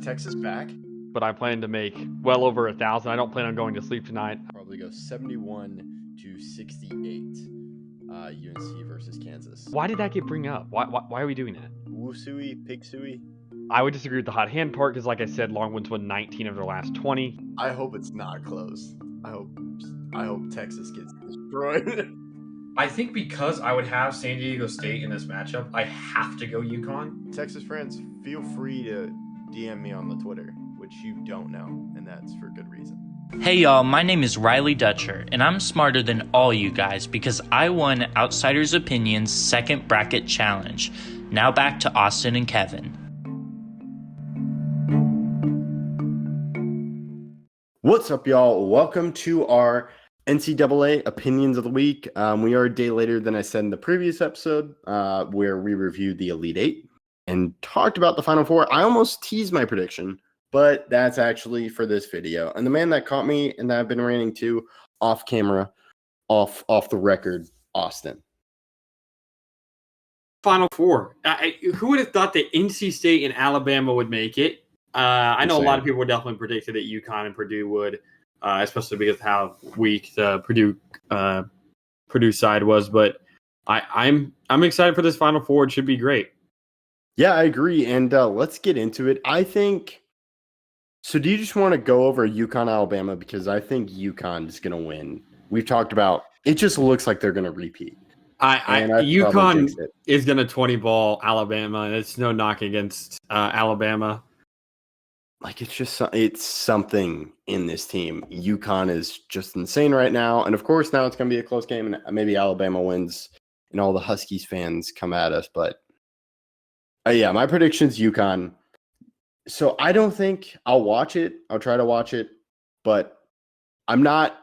Texas back. But I plan to make well over 1,000. I don't plan on going to sleep tonight. Probably go 71-68. UNC versus Kansas. Why did that get bring up? Why are we doing that? Woo-sooey, pig-sooey. I would disagree with the hot hand part because, like I said, Longhorns won 19 of their last 20. I hope it's not close. I hope Texas gets destroyed. I think because I would have San Diego State in this matchup, I have to go UConn. Texas friends, feel free to DM me on the Twitter, which you don't know, and that's for good reason. Hey y'all, my name is Riley Dutcher, and I'm smarter than all you guys because I won Outsiders Opinions Second Bracket Challenge. Now back to Austin and Kevin. What's up, y'all? Welcome to our NCAA Opinions of the Week. We are a day later than I said in the previous episode, where we reviewed the Elite Eight and talked about the Final Four. I almost teased my prediction, but that's actually for this video. And the man that caught me and that I've been ranting to off camera, off the record, Austin. Final Four. Who would have thought that NC State and Alabama would make it? I know a lot of people definitely predicted that UConn and Purdue would, especially because of how weak the Purdue side was. But I'm excited for this Final Four. It should be great. Yeah, I agree. And let's get into it. I think. So, do you just want to go over UConn, Alabama? Because I think UConn is going to win. We've talked about it. Just looks like they're going to repeat. UConn is going to 20 ball Alabama, and it's no knock against Alabama. Like it's something in this team. UConn is just insane right now, and of course now it's going to be a close game, and maybe Alabama wins, and all the Huskies fans come at us. But yeah, my prediction's UConn. So I don't think I'll watch it. I'll try to watch it, but I'm not.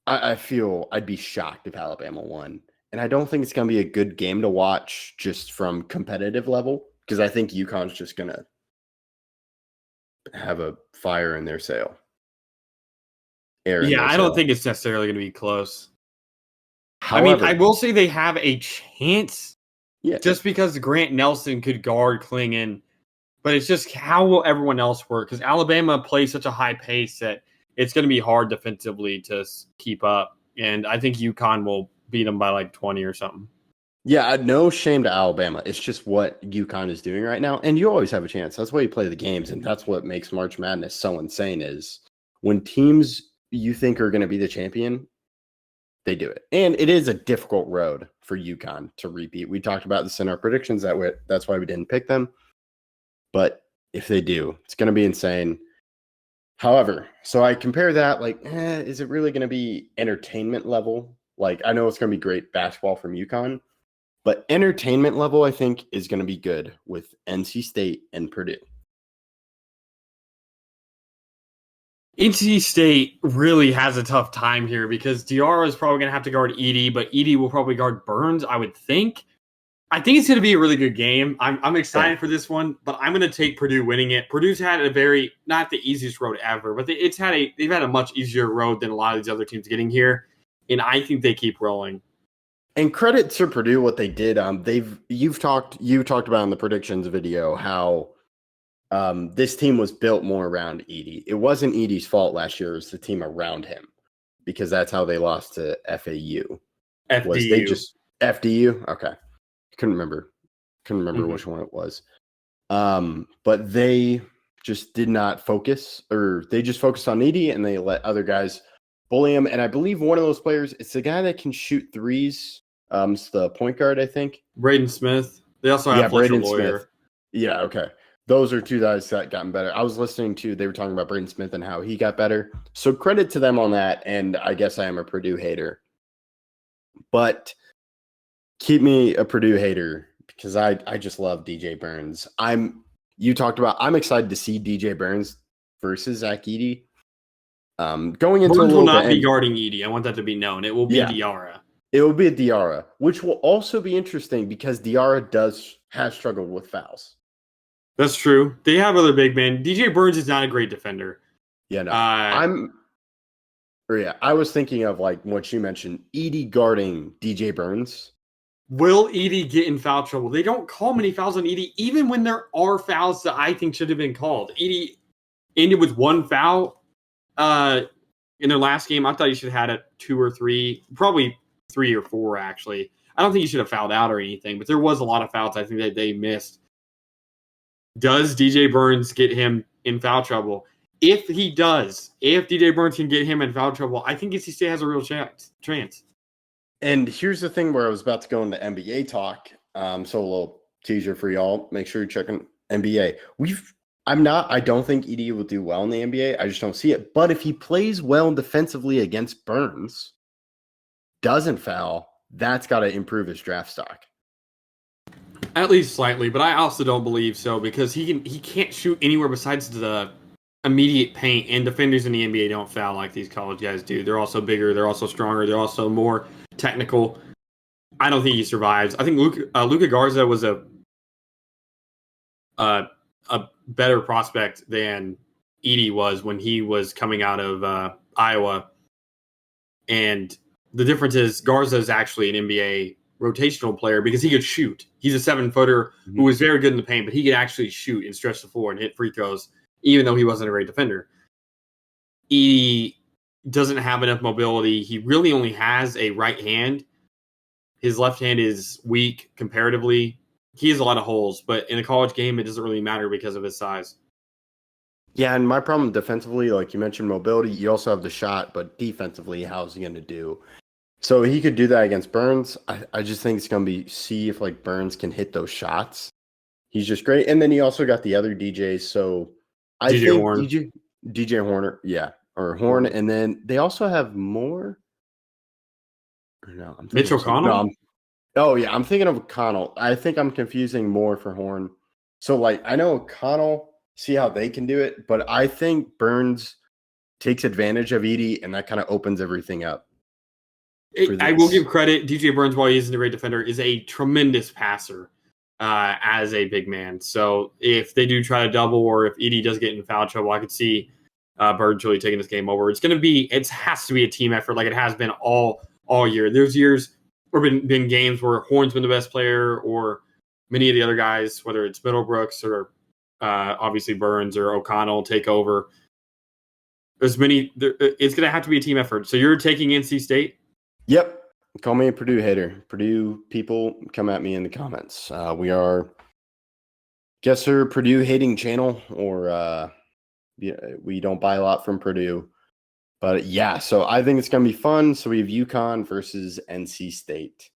I feel I'd be shocked if Alabama won, and I don't think it's going to be a good game to watch just from competitive level because I think UConn's just going to have a fire in their sail. I don't think it's necessarily going to be close. However, I will say they have a chance, just because Grant Nelson could guard Klingon, but it's just how will everyone else work? Because Alabama plays such a high pace that it's going to be hard defensively to keep up, and I think UConn will beat them by like 20 or something. Yeah, no shame to Alabama. It's just what UConn is doing right now. And you always have a chance. That's why you play the games. And that's what makes March Madness so insane is when teams you think are going to be the champion, they do it. And it is a difficult road for UConn to repeat. We talked about this in our predictions. That's why we didn't pick them. But if they do, it's going to be insane. However, so I compare that is it really going to be entertainment level? Like, I know it's going to be great basketball from UConn. But entertainment level, I think, is going to be good with NC State and Purdue. NC State really has a tough time here because Diarra is probably going to have to guard Edey, but Edey will probably guard Burns, I would think. I think it's going to be a really good game. I'm excited for this one, but I'm going to take Purdue winning it. Purdue's had a not the easiest road ever, but they've had a much easier road than a lot of these other teams getting here, and I think they keep rolling. And credit to Purdue what they did. You talked about in the predictions video how this team was built more around Edey. It wasn't Edey's fault last year; it was the team around him because that's how they lost to FAU. FDU. Was they just FDU? Okay, couldn't remember which one it was. But they just did not focus, or they just focused on Edey, and they let other guys bully him. And I believe one of those players, it's the guy that can shoot threes. It's the point guard, I think. Braden Smith. They also have Braden Lawyer. Smith. Yeah, okay. Those are two guys that gotten better. I was listening to, they were talking about Braden Smith and how he got better. So credit to them on that. And I guess I am a Purdue hater. But keep me a Purdue hater because I just love DJ Burns. I'm excited to see DJ Burns versus Zach Edey. Going into Burns will not be guarding Edey. I want that to be known. It will be Diarra. It will be a Diarra, which will also be interesting because Diarra has struggled with fouls. That's true. They have other big men. DJ Burns is not a great defender. Yeah, no. I was thinking of like what you mentioned, Edey guarding DJ Burns. Will Edie get in foul trouble? They don't call many fouls on Edie, even when there are fouls that I think should have been called. Edie ended with one foul in their last game. I thought he should have had it 2 or 3, probably 3 or 4, actually. I don't think he should have fouled out or anything, but there was a lot of fouls I think that they missed. Does DJ Burns get him in foul trouble? If he does, if DJ Burns can get him in foul trouble, I think NC State has a real chance. And here's the thing where I was about to go into NBA talk. So a little teaser for y'all. Make sure you're checking NBA. I don't think ED will do well in the NBA. I just don't see it. But if he plays well defensively against Burns, doesn't foul, that's got to improve his draft stock. At least slightly, but I also don't believe so because he can't shoot anywhere besides the immediate paint, and defenders in the NBA don't foul like these college guys do. They're also bigger, they're also stronger, they're also more technical. I don't think he survives. I think Luka Garza was a better prospect than Edie was when he was coming out of Iowa. And the difference is Garza is actually an NBA rotational player because he could shoot. He's a 7-footer who was very good in the paint, but he could actually shoot and stretch the floor and hit free throws, even though he wasn't a great defender. He doesn't have enough mobility. He really only has a right hand. His left hand is weak comparatively. He has a lot of holes, but in a college game, it doesn't really matter because of his size. Yeah, and my problem defensively, like you mentioned, mobility, you also have the shot, but defensively, how's he going to do? So he could do that against Burns. I just think it's going to be see if like Burns can hit those shots. He's just great. And then he also got the other DJs. So I DJ think Horn. DJ Horner, yeah, or Horn. And then they also have more. Or no, I'm Mitch O'Connell? I'm thinking of O'Connell. I think I'm confusing more for Horn. So like I know O'Connell, see how they can do it, but I think Burns takes advantage of Edie, and that kind of opens everything up. I will give credit. DJ Burns, while he isn't a great defender, is a tremendous passer as a big man. So if they do try to double, or if Edie does get in foul trouble, I could see Burns really taking this game over. It has to be a team effort, like it has been all year. There's years or been games where Horn's been the best player, or many of the other guys, whether it's Middlebrooks or obviously Burns or O'Connell, take over. It's going to have to be a team effort. So you're taking NC State? Yep. Call me a Purdue hater. Purdue people, come at me in the comments. We are, guess they're a Purdue hating channel, or we don't buy a lot from Purdue. But yeah, so I think it's going to be fun. So we have UConn versus NC State.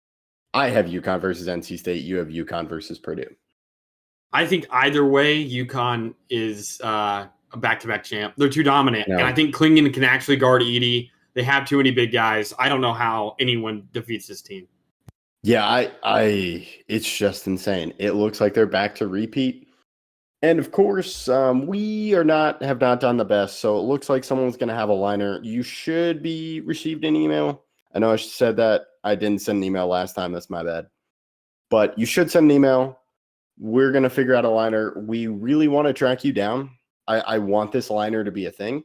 I have UConn versus NC State. You have UConn versus Purdue. I think either way, UConn is a back-to-back champ. They're too dominant. No. And I think Klingon can actually guard Edie. They have too many big guys. I don't know how anyone defeats this team. Yeah, it's just insane. It looks like they're back to repeat. And of course, we have not done the best. So it looks like someone's going to have a liner. You should be received an email. I know I said that. I didn't send an email last time. That's my bad. But you should send an email. We're going to figure out a liner. We really want to track you down. I want this liner to be a thing.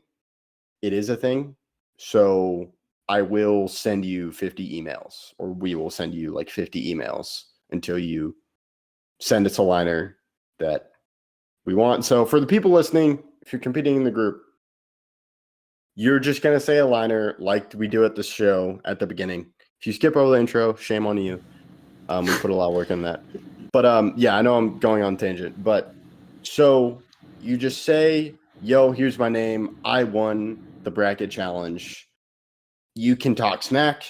It is a thing. So I will send you 50 emails, or we will send you like 50 emails until you send us a liner that we want. So for the people listening, if you're competing in the group, you're just going to say a liner like we do at the show at the beginning. If you skip over the intro, shame on you. We put a lot of work in that. But yeah, I know I'm going on tangent, but so you just say, yo, here's my name. I won the bracket challenge. You can talk smack.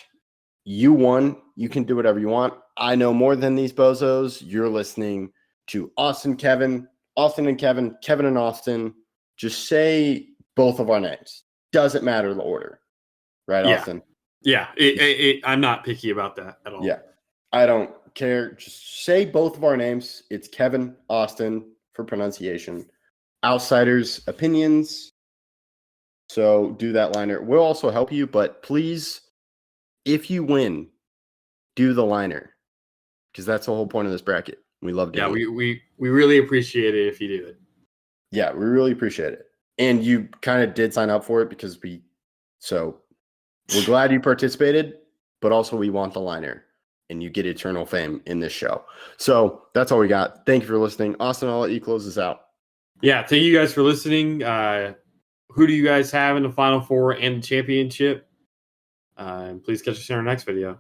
You won. You can do whatever you want. I know more than these bozos. You're listening to Austin and Kevin, Kevin and Austin. Just say both of our names. Doesn't matter the order. Right, Yeah. Austin? Yeah, I'm not picky about that at all. Yeah. I don't care. Just say both of our names. It's Kevin, Austin for pronunciation. Outsiders' opinions. So do that liner. We'll also help you, but please, if you win, do the liner, because that's the whole point of this bracket. We love doing it. We really appreciate it if you do it. Yeah, we really appreciate it. And you kind of did sign up for it because so we're glad you participated, but also we want the liner. and you get eternal fame in this show. So that's all we got. Thank you for listening. Austin, I'll let you close this out. Yeah, thank you guys for listening. Who do you guys have in the Final Four and the championship? And please catch us in our next video.